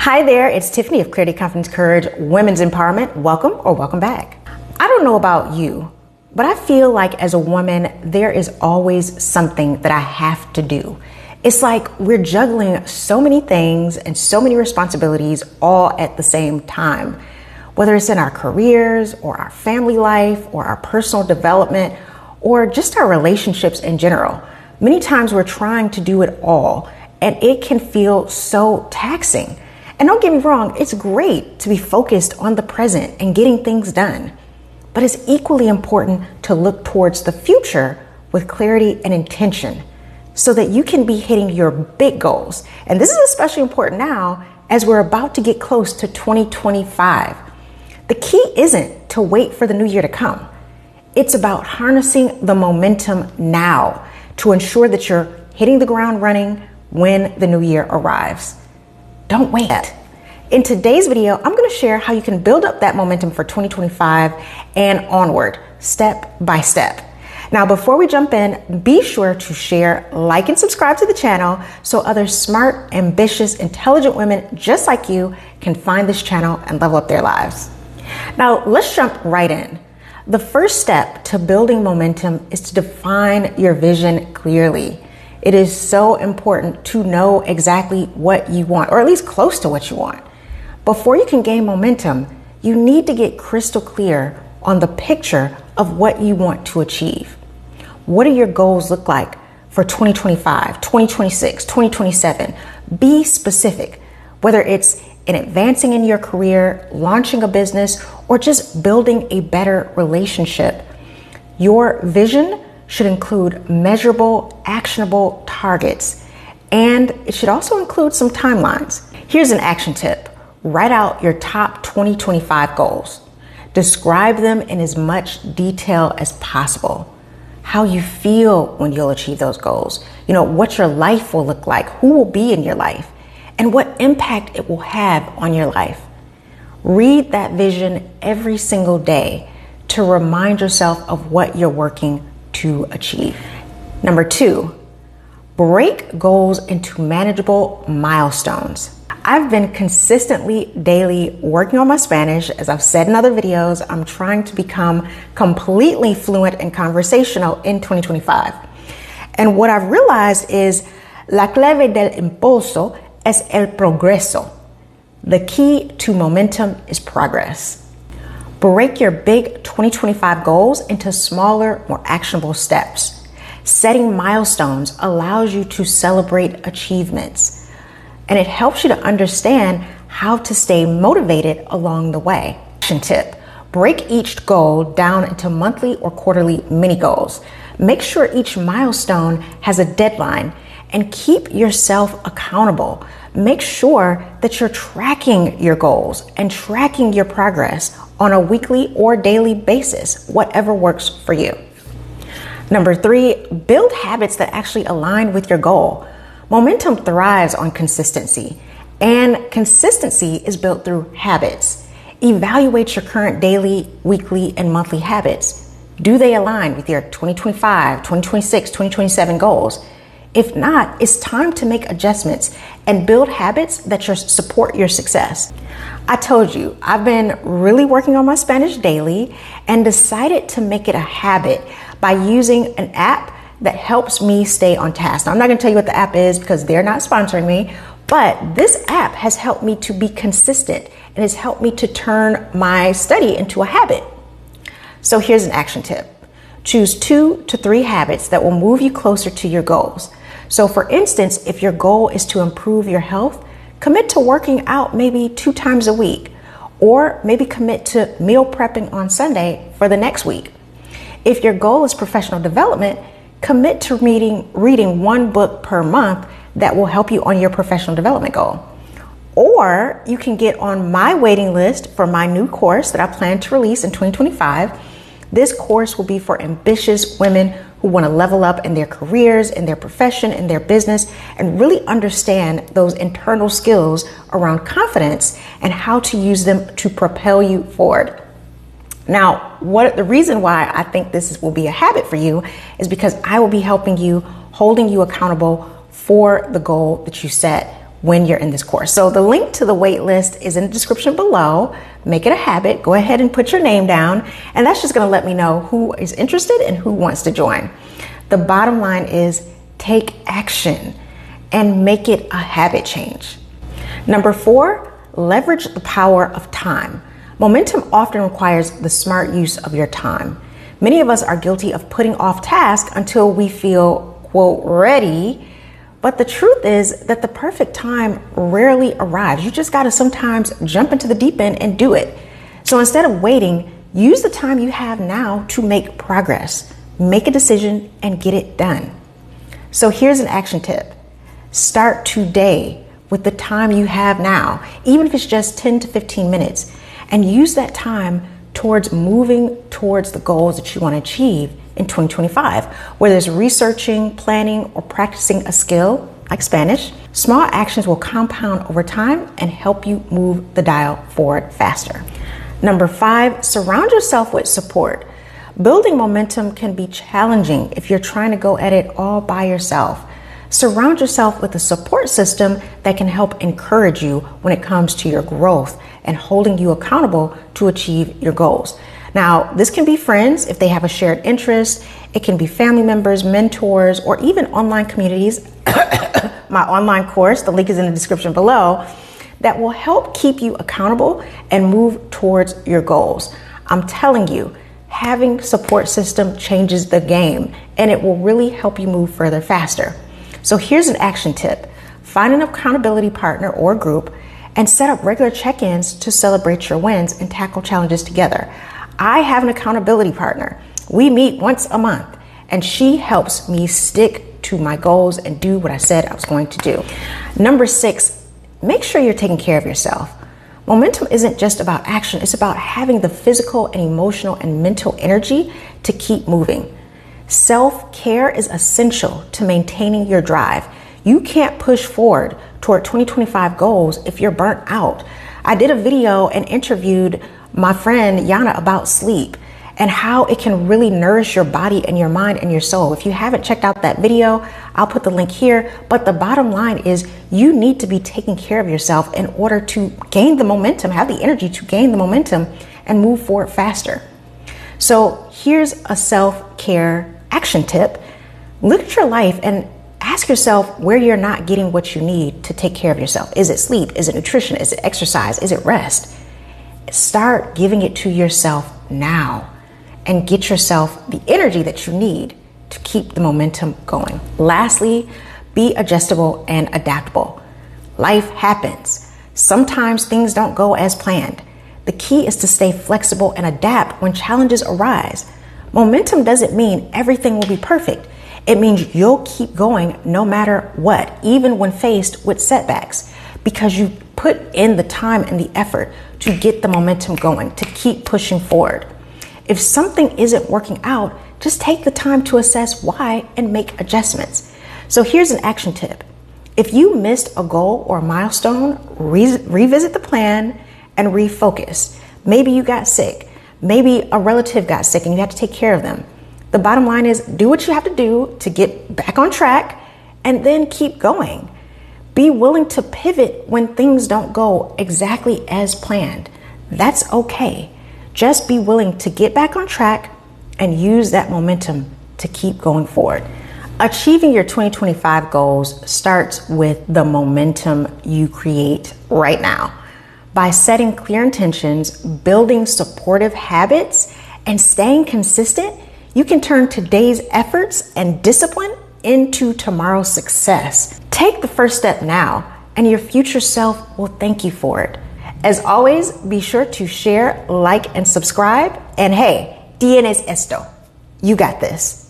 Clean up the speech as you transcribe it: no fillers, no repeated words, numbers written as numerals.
Hi there, it's Tiffany of Clarity, Confidence, Courage, Women's Empowerment. Welcome or welcome back. I don't know about you, but I feel like as a woman, there is always something that I have to do. It's like we're juggling so many things and so many responsibilities all at the same time. Whether it's in our careers or our family life or our personal development or just our relationships in general. Many times we're trying to do it all and it can feel so taxing. And don't get me wrong, it's great to be focused on the present and getting things done. But it's equally important to look towards the future with clarity and intention so that you can be hitting your big goals. And this is especially important now as we're about to get close to 2025. The key isn't to wait for the new year to come. It's about harnessing the momentum now to ensure that you're hitting the ground running when the new year arrives. Don't wait. In today's video, I'm going to share how you can build up that momentum for 2025 and onward, step by step. Now, before we jump in, be sure to share, like, and subscribe to the channel so other smart, ambitious, intelligent women just like you can find this channel and level up their lives. Now, let's jump right in. The first step to building momentum is to define your vision clearly. It is so important to know exactly what you want, or at least close to what you want. Before you can gain momentum, you need to get crystal clear on the picture of what you want to achieve. What do your goals look like for 2025, 2026, 2027? Be specific, whether it's in advancing in your career, launching a business, or just building a better relationship. Your vision should include measurable, actionable targets, and it should also include some timelines. Here's an action tip. Write out your top 2025 goals. Describe them in as much detail as possible. How you feel when you'll achieve those goals. What your life will look like, who will be in your life, and what impact it will have on your life. Read that vision every single day to remind yourself of what you're working to achieve. Number 2, break goals into manageable milestones. I've been consistently daily working on my Spanish. As I've said in other videos, I'm trying to become completely fluent and conversational in 2025. And what I've realized is la clave del impulso es el progreso. The key to momentum is progress. Break your big 2025 goals into smaller, more actionable steps. Setting milestones allows you to celebrate achievements, and it helps you to understand how to stay motivated along the way. Action tip: break each goal down into monthly or quarterly mini goals. Make sure each milestone has a deadline and keep yourself accountable. Make sure that you're tracking your goals and tracking your progress on a weekly or daily basis, whatever works for you. Number 3, build habits that actually align with your goal. Momentum thrives on consistency, and consistency is built through habits. Evaluate your current daily, weekly, and monthly habits. Do they align with your 2025, 2026, 2027 goals? If not, it's time to make adjustments and build habits that support your success. I told you, I've been really working on my Spanish daily and decided to make it a habit by using an app that helps me stay on task. Now, I'm not going to tell you what the app is because they're not sponsoring me, but this app has helped me to be consistent and has helped me to turn my study into a habit. So here's an action tip. Choose 2 to 3 habits that will move you closer to your goals. So for instance, if your goal is to improve your health, commit to working out maybe 2 times a week, or maybe commit to meal prepping on Sunday for the next week. If your goal is professional development, commit to reading 1 book per month that will help you on your professional development goal. Or you can get on my waiting list for my new course that I plan to release in 2025. This course will be for ambitious women who want to level up in their careers, in their profession, in their business, and really understand those internal skills around confidence and how to use them to propel you forward. Now, the reason why I think this will be a habit for you is because I will be helping you, holding you accountable for the goal that you set when you're in this course. So the link to the wait list is in the description below. Make it a habit. Go ahead and put your name down, and that's just going to let me know who is interested and who wants to join. The bottom line is take action and make it a habit change. Number 4, leverage the power of time. Momentum often requires the smart use of your time. Many of us are guilty of putting off tasks until we feel, quote, ready. But the truth is that the perfect time rarely arrives. You just got to sometimes jump into the deep end and do it. So instead of waiting, use the time you have now to make progress. Make a decision and get it done. So here's an action tip. Start today with the time you have now, even if it's just 10 to 15 minutes, and use that time towards moving towards the goals that you want to achieve in 2025, whether it's researching, planning, or practicing a skill like Spanish. Small actions will compound over time and help you move the dial forward faster. Number 5, surround yourself with support. Building momentum can be challenging if you're trying to go at it all by yourself. Surround yourself with a support system that can help encourage you when it comes to your growth and holding you accountable to achieve your goals. Now, this can be friends if they have a shared interest. It can be family members, mentors, or even online communities. My online course, the link is in the description below, that will help keep you accountable and move towards your goals. I'm telling you, having support system changes the game, and it will really help you move further faster. So here's an action tip. Find an accountability partner or group and set up regular check-ins to celebrate your wins and tackle challenges together. I have an accountability partner. We meet once a month, and she helps me stick to my goals and do what I said I was going to do. Number 6, make sure you're taking care of yourself. Momentum isn't just about action. It's about having the physical and emotional and mental energy to keep moving. Self-care is essential to maintaining your drive. You can't push forward toward 2025 goals if you're burnt out. I did a video and interviewed my friend Yana about sleep and how it can really nourish your body and your mind and your soul. If you haven't checked out that video, I'll put the link here. But the bottom line is you need to be taking care of yourself in order to gain the momentum, have the energy to gain the momentum and move forward faster. So here's a self-care action tip. Look at your life and ask yourself where you're not getting what you need to take care of yourself. Is it sleep? Is it nutrition? Is it exercise? Is it rest? Start giving it to yourself now and get yourself the energy that you need to keep the momentum going. Lastly, be adjustable and adaptable. Life happens. Sometimes things don't go as planned. The key is to stay flexible and adapt when challenges arise. Momentum doesn't mean everything will be perfect. It means you'll keep going no matter what, even when faced with setbacks, because you put in the time and the effort to get the momentum going, to keep pushing forward. If something isn't working out, just take the time to assess why and make adjustments. So here's an action tip. If you missed a goal or milestone, revisit the plan and refocus. Maybe you got sick. Maybe a relative got sick and you had to take care of them. The bottom line is do what you have to do to get back on track and then keep going. Be willing to pivot when things don't go exactly as planned. That's okay. Just be willing to get back on track and use that momentum to keep going forward. Achieving your 2025 goals starts with the momentum you create right now. By setting clear intentions, building supportive habits, and staying consistent, you can turn today's efforts and discipline into tomorrow's success. Take the first step now, and your future self will thank you for it. As always, be sure to share, like, and subscribe. And hey, tienes esto. You got this.